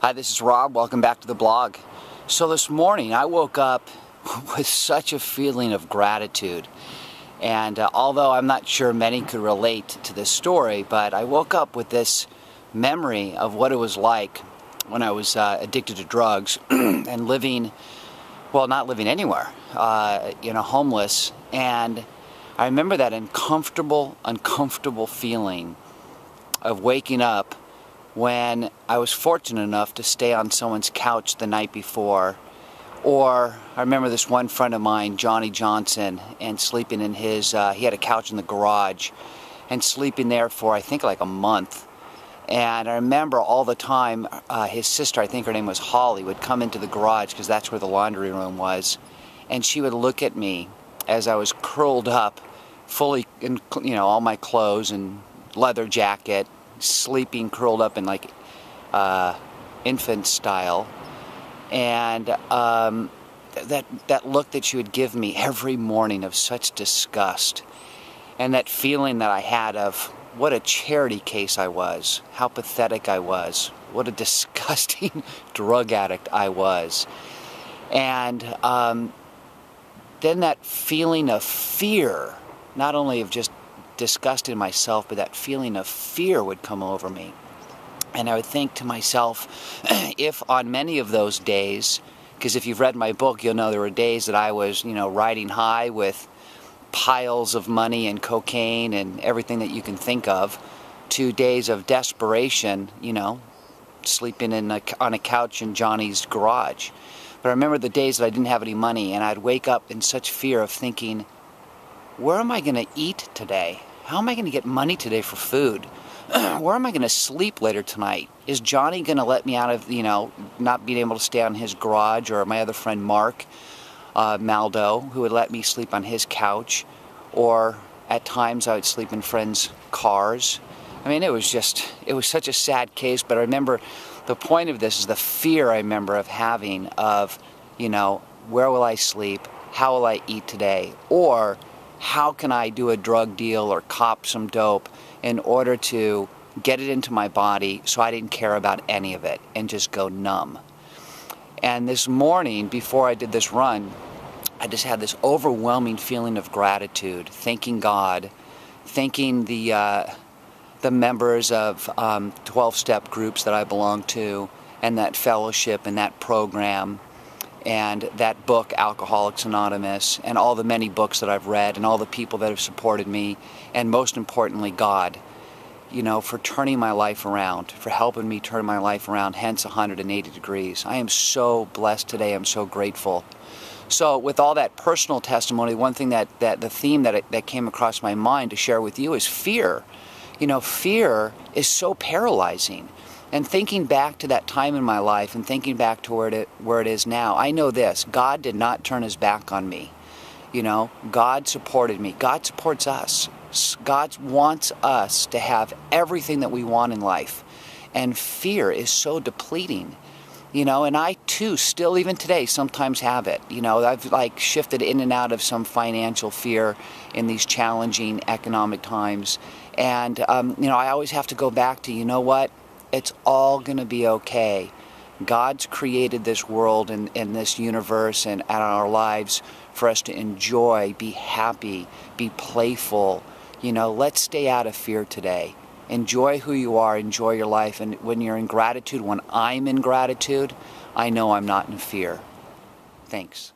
Hi, this is Rob. Welcome back to the blog. So this morning I woke up with such a feeling of gratitude. And although I'm not sure many could relate to this story, but I woke up with this memory of what it was like when I was addicted to drugs and living, well, not living anywhere, homeless. And I remember that uncomfortable feeling of waking up when I was fortunate enough to stay on someone's couch the night before. Or I remember this one friend of mine, Johnny Johnson, and sleeping in his, he had a couch in the garage, and sleeping there for I think like a month. And I remember all the time his sister, I think her name was Holly, would come into the garage because that's where the laundry room was, and she would look at me as I was curled up, fully in all my clothes and leather jacket, sleeping curled up in like infant style, and that look that she would give me every morning of such disgust, and that feeling that I had of what a charity case I was, how pathetic I was, what a disgusting drug addict I was. And then that feeling of fear, not only of just disgust in myself, but that feeling of fear would come over me. And I would think to myself, if on many of those days, because if you've read my book, you'll know there were days that I was, riding high with piles of money and cocaine and everything that you can think of, to days of desperation, sleeping on a couch in Johnny's garage. But I remember the days that I didn't have any money, and I'd wake up in such fear of thinking, where am I going to eat today? How am I going to get money today for food? Where am I going to sleep later tonight? Is Johnny going to let me out of, not being able to stay on his garage, or my other friend Mark Maldo, who would let me sleep on his couch? Or at times I would sleep in friends' cars. I mean, it was such a sad case, but I remember the point of this is the fear I remember of having of, where will I sleep? How will I eat today? Or how can I do a drug deal or cop some dope in order to get it into my body so I didn't care about any of it and just go numb? And this morning, before I did this run, I just had this overwhelming feeling of gratitude, thanking God, thanking the members of 12-step groups that I belong to, and that fellowship and that program, and that book, Alcoholics Anonymous, and all the many books that I've read, and all the people that have supported me, and most importantly, God, for turning my life around, for helping me turn my life around, hence 180 degrees. I am so blessed today. I'm so grateful. So with all that personal testimony, one thing that the theme that came across my mind to share with you is fear. Fear is so paralyzing. And thinking back to that time in my life and thinking back to where it is now, I know this: God did not turn his back on me. God supported me. God supports us. God wants us to have everything that we want in life. And fear is so depleting. And I too, still even today, sometimes have it. I've shifted in and out of some financial fear in these challenging economic times. And, I always have to go back to, what? It's all going to be okay. God's created this world and this universe and our lives for us to enjoy, be happy, be playful. Let's stay out of fear today. Enjoy who you are, enjoy your life. And when you're in gratitude, when I'm in gratitude, I know I'm not in fear. Thanks.